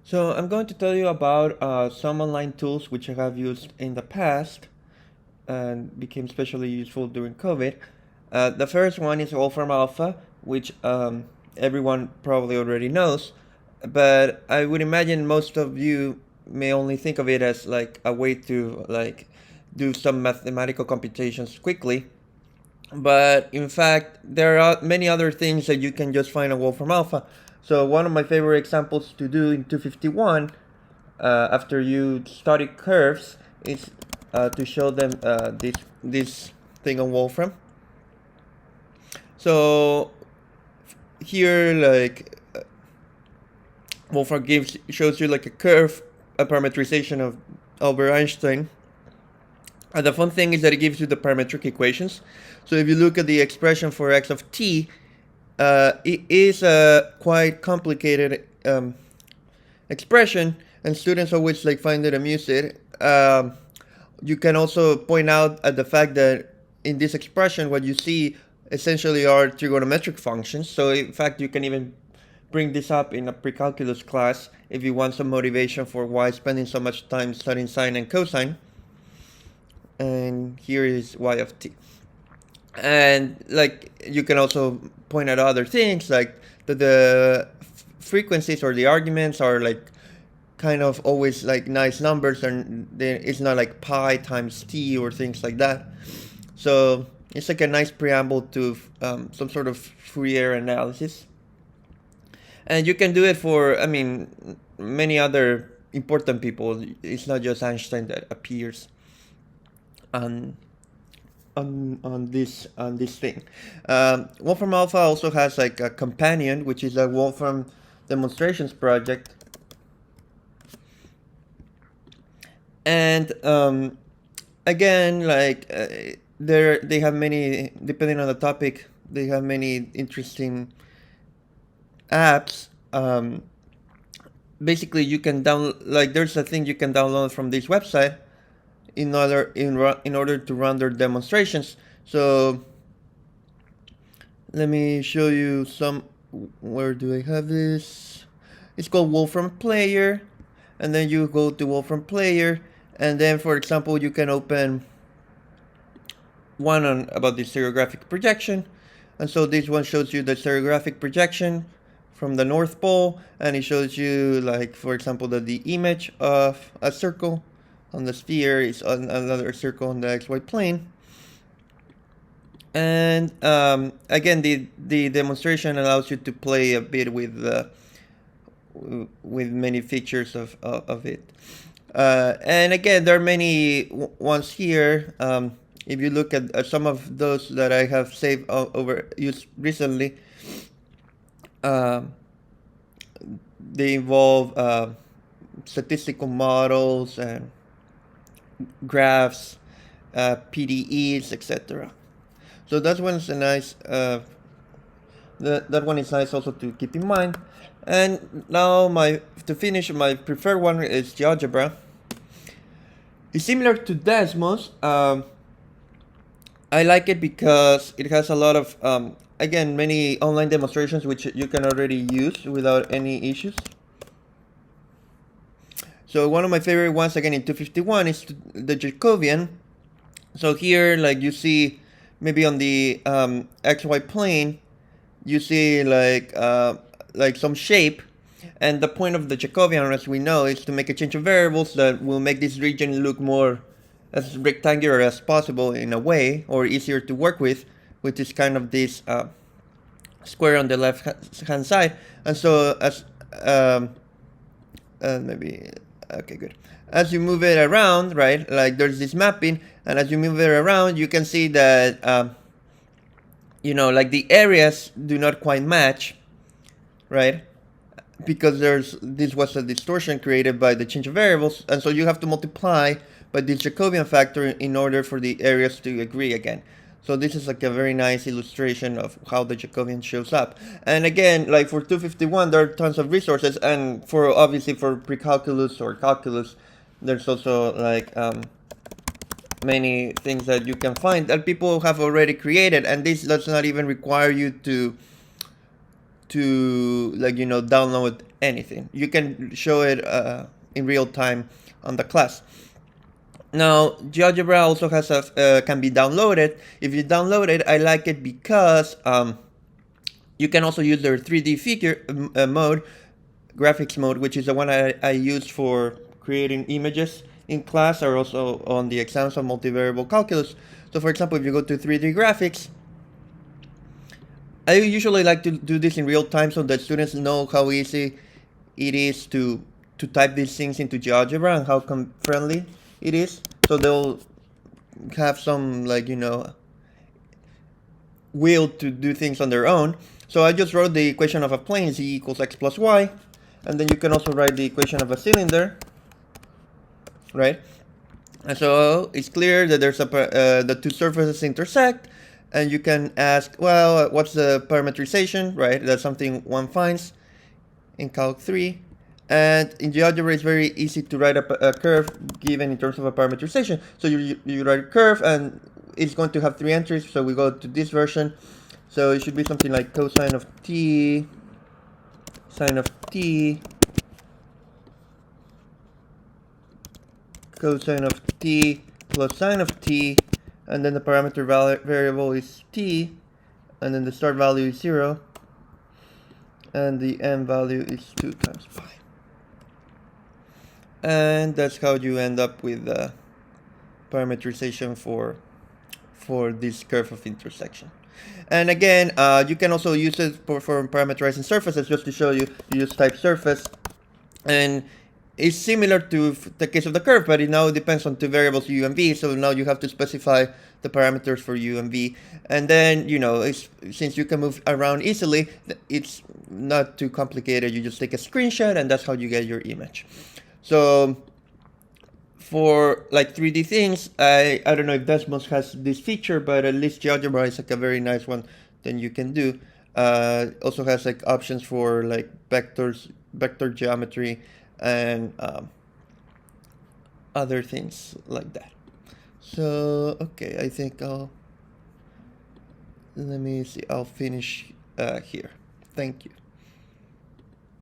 So I'm going to tell you about some online tools which I have used in the past and became especially useful during COVID. The first one is Wolfram Alpha, which everyone probably already knows, but I would imagine most of you may only think of it as like a way to like do some mathematical computations quickly. But in fact, there are many other things that you can just find on Wolfram Alpha. So one of my favorite examples to do in 251 after you study curves is to show them this thing on Wolfram. So here, like Wolfram shows you like a curve, a parameterization of Albert Einstein. And the fun thing is that it gives you the parametric equations. So if you look at the expression for x of t, it is a quite complicated expression, and students always like find it amusing. You can also point out at the fact that in this expression, what you see essentially are trigonometric functions. So in fact, you can even bring this up in a pre-calculus class if you want some motivation for why spending so much time studying sine and cosine. And here is y of t. And like you can also point out other things like that the frequencies or the arguments are like kind of always like nice numbers, and it's not like pi times t or things like that. So it's like a nice preamble to some sort of Fourier analysis. And you can do it for, I mean, many other important people. It's not just Einstein that appears on this thing. Wolfram Alpha also has like a companion, which is a Wolfram demonstrations project. And again, like they have many, depending on the topic, they have many interesting apps. Basically, you can download, like there's a thing you can download from this website in order to run their demonstrations. So let me show you some. Where do I have this? It's called Wolfram Player, and then you go to Wolfram Player, and then for example you can open one on about the stereographic projection. And so this one shows you the stereographic projection from the North Pole, and it shows you, like, for example, that the image of a circle on the sphere is on another circle on the xy plane. And again, the demonstration allows you to play a bit with many features of it. And again, there are many ones here. If you look at some of those that I have saved over used recently, they involve statistical models and graphs, PDEs, etc. So that one's a nice. That one is nice also to keep in mind. And now to finish, my preferred one is Geogebra. It's similar to Desmos. I like it because it has a lot of, again, many online demonstrations which you can already use without any issues. So one of my favorite ones, again, in 251 is the Jacobian. So here, like you see, maybe on the XY plane, you see like some shape. And the point of the Jacobian, as we know, is to make a change of variables that will make this region look more as rectangular as possible in a way, or easier to work with, which is kind of this square on the left hand side. And so as maybe, okay, good. As you move it around, right, like there's this mapping, and as you move it around, you can see that like the areas do not quite match, right? Because this was a distortion created by the change of variables, and so you have to multiply by this Jacobian factor in order for the areas to agree again. So this is like a very nice illustration of how the Jacobian shows up. And again, like for 251, there are tons of resources, and for obviously for pre-calculus or calculus, there's also like many things that you can find that people have already created, and this does not even require you to to like download anything. You can show it in real time on the class. Now, Geogebra also has can be downloaded. If you download it, I like it because you can also use their 3D figure mode, graphics mode, which is the one I use for creating images in class, or also on the exams of multivariable calculus. So for example, if you go to 3D graphics, I usually like to do this in real time so that students know how easy it is to type these things into Geogebra and how friendly it is. So they'll have some will to do things on their own. So I just wrote the equation of a plane, z equals x plus y, and then you can also write the equation of a cylinder, right? And so it's clear that there's the two surfaces intersect, and you can ask, well, what's the parameterization, right? That's something one finds in Calc 3. And in Geogebra, it's very easy to write a curve given in terms of a parameterization. So you write a curve, and it's going to have 3 entries. So we go to this version. So it should be something like cosine of t, sine of t, cosine of t plus sine of t, and then the parameter variable is t, and then the start value is 0, and the end value is 2 times pi. And that's how you end up with parameterization for this curve of intersection. And again, you can also use it for parameterizing surfaces. Just to show you, you just type surface, and it's similar to the case of the curve, but it now depends on two variables, u and v. So now you have to specify the parameters for u and v. And then, since you can move around easily, it's not too complicated. You just take a screenshot, and that's how you get your image. So for like 3D things, I don't know if Desmos has this feature, but at least Geogebra is like a very nice one that you can do. Also has like options for like vector geometry, and other things like that. So okay, I think let me see, I'll finish here. Thank you.